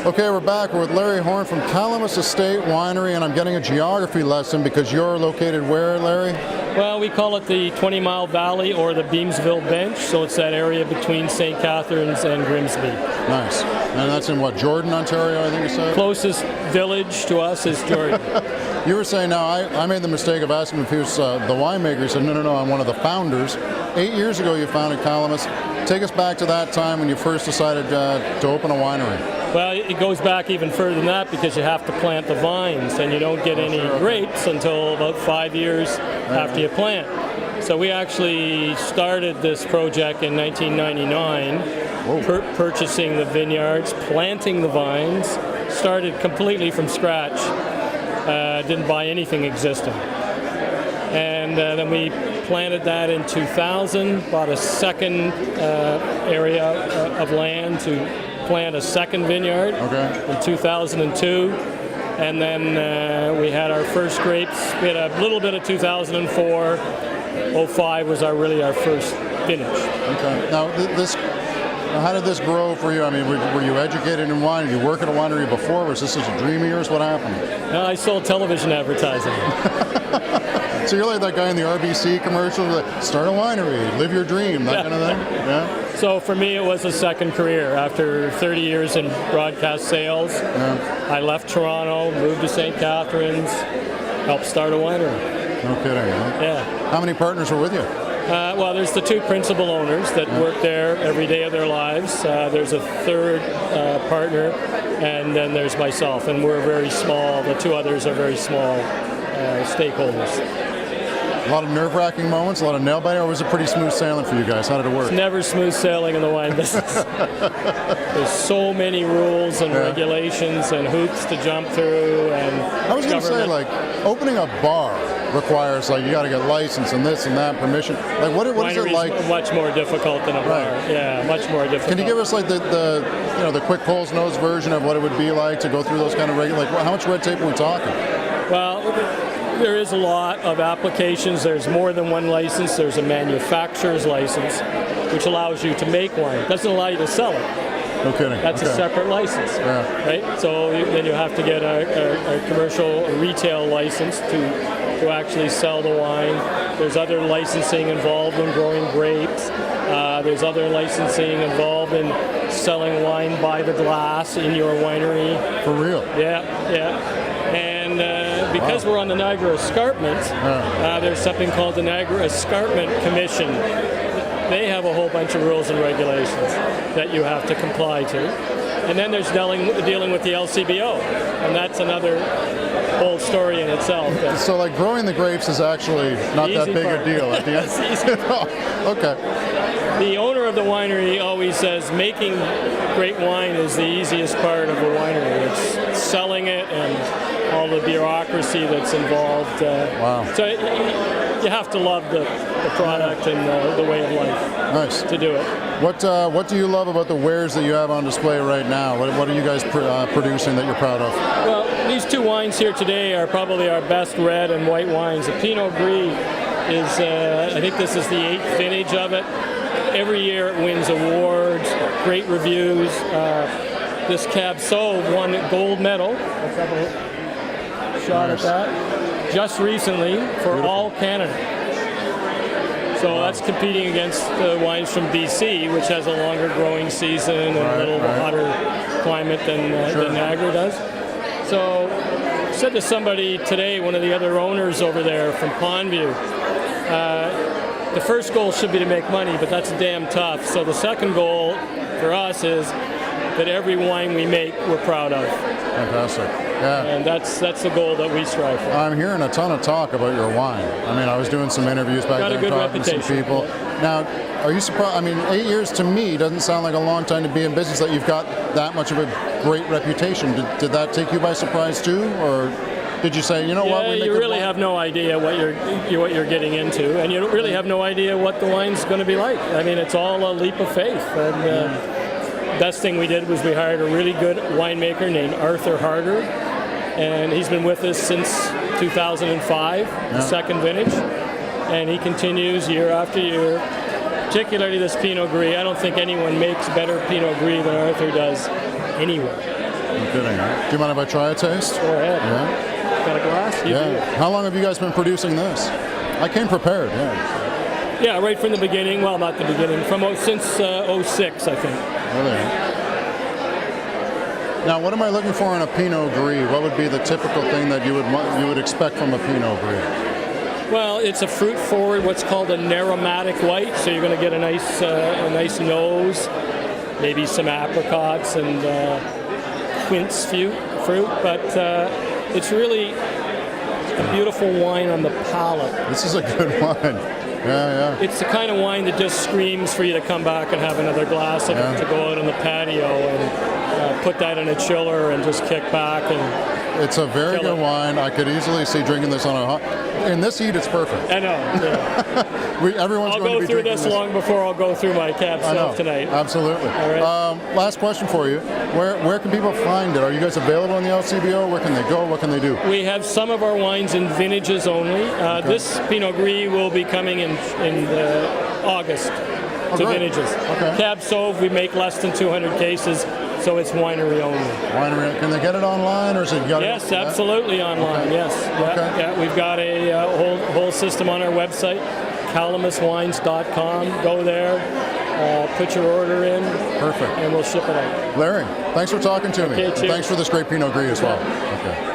Okay, we're back. We're with Larry Horne from Calamus Estate Winery, and I'm getting a geography lesson because you're located where, Larry? Well, we call it the 20 Mile Valley or the Beamsville Bench, so it's that area between St. Catharines and Grimsby. Nice. And that's in what, Jordan, Ontario, I think you said? Closest village to us is Jordan. You were saying, now, I made the mistake of asking him if he was the winemaker. He said, no, I'm one of the founders. 8 years ago, you founded Calamus. Take us back to that time when you first decided to open a winery. Well, it goes back even further than that because you have to plant the vines, and you don't get any grapes until about 5 years after you plant. So we actually started this project in 1999, purchasing the vineyards, planting the vines, started completely from scratch, didn't buy anything existing. And then we planted that in 2000, bought a second area of land to plant a second vineyard in 2002, and then we had our first grapes. We had a little bit of 2004. 05 was really our first vintage. Okay. Now, how did this grow for you? I mean, were you educated in wine? Did you work at a winery before? Was this a dream of yours? What happened? I sold television advertising. So you're like that guy in the RBC commercial, like, start a winery, live your dream, that kind of thing? Yeah. So for me, it was a second career. After 30 years in broadcast sales, I left Toronto, moved to St. Catharines, helped start a winery. No kidding, huh? Yeah. How many partners were with you? Well, there's the two principal owners that work there every day of their lives. There's a third partner, and then there's myself, and we're very small. The two others are very small stakeholders. A lot of nerve-wracking moments, a lot of nail-biting, or was it pretty smooth sailing for you guys? How did it work? It's never smooth sailing in the wine business. There's so many rules and regulations and hoops to jump through. And I was going to say, like, opening a bar requires, like, you got to get license and this and that, permission. Like, what is it like? Much more difficult than a bar. Yeah, much more difficult. Can you give us, like, the quick Cole's nose version of what it would be like to go through those kind of like, how much red tape are we talking? Well, there is a lot of applications. There's more than one license. There's a manufacturer's license, which allows you to make wine. It doesn't allow you to sell it. No kidding. That's a separate license, right? So then you have to get a commercial, retail license to actually sell the wine. There's other licensing involved in growing grapes. There's other licensing involved in selling wine by the glass in your winery. For real? Yeah. And because we're on the Niagara Escarpment, there's something called the Niagara Escarpment Commission. They have a whole bunch of rules and regulations that you have to comply to. And then there's dealing with the LCBO, and that's another whole story in itself. So, like, growing the grapes is actually not that big a deal at the end. Okay. The owner of the winery always says making great wine is the easiest part of a winery. It's selling it and all the bureaucracy that's involved. Wow. So you have to love the product and the way of life to do it. What do you love about the wares that you have on display right now? What are you guys producing that you're proud of? Well, these two wines here today are probably our best red and white wines. The Pinot Gris is, I think this is the 8th vintage of it. Every year it wins awards, great reviews. This Cab Sauv won gold medal. Let's have a shot at that. Just recently for all Canada. So that's competing against the wines from BC, which has a longer growing season and a little hotter climate than Niagara does. So I said to somebody today, one of the other owners over there from Pondview, the first goal should be to make money, but that's damn tough. So the second goal for us is that every wine we make, we're proud of. Fantastic. Yeah. And that's the goal that we strive for. I'm hearing a ton of talk about your wine. I mean, I was doing some interviews back there, talking to some people. Now, are you surprised? I mean, 8 years to me doesn't sound like a long time to be in business, that you've got that much of a great reputation. Did that take you by surprise too, or did you say, you know what? You really have no idea what you're getting into, and you really have no idea what the wine's going to be like. I mean, it's all a leap of faith. And best thing we did was we hired a really good winemaker named Arthur Harder, and he's been with us since 2005, the second vintage, and he continues year after year. Particularly this Pinot Gris. I don't think anyone makes better Pinot Gris than Arthur does anywhere. No kidding. Huh? Do you mind if I try a taste? Go ahead. Yeah. Got a glass? You Yeah. do. How long have you guys been producing this? I came prepared. Yeah. Yeah, right from the beginning. Well, not the beginning. Since 06, I think. Really. Now, what am I looking for in a Pinot Gris? What would be the typical thing that you would expect from a Pinot Gris? Well, it's a fruit-forward, what's called a aromatic white. So you're going to get a nice nose, maybe some apricots and quince fruit. But it's really a beautiful wine on the palate. This is a good wine. Yeah, yeah. It's the kind of wine that just screams for you to come back and have another glass of it, to go out on the patio and put that in a chiller and just kick back. And it's a very good wine. I could easily see drinking this on a hot. In this heat, it's perfect. I know. Yeah. Everyone's I'll going to go be through drinking this long before I'll go through my cab self tonight. Absolutely. All right. Last question for you. Where can people find it? Are you guys available in the LCBO? Where can they go? What can they do? We have some of our wines in vintages only. This Pinot Gris will be coming in August to vintages. Okay. Cab Sauv, we make less than 200 cases, so it's winery only. Winery. Can they get it online, or is it? Yes, absolutely online. Okay. Yes. Yeah, Okay. yeah. We've got a whole system on our website, calamuswines.com. Go there, put your order in. Perfect. And we'll ship it out. Larry, thanks for talking to me. Okay, cheers. Thanks for this great Pinot Gris as well. Okay.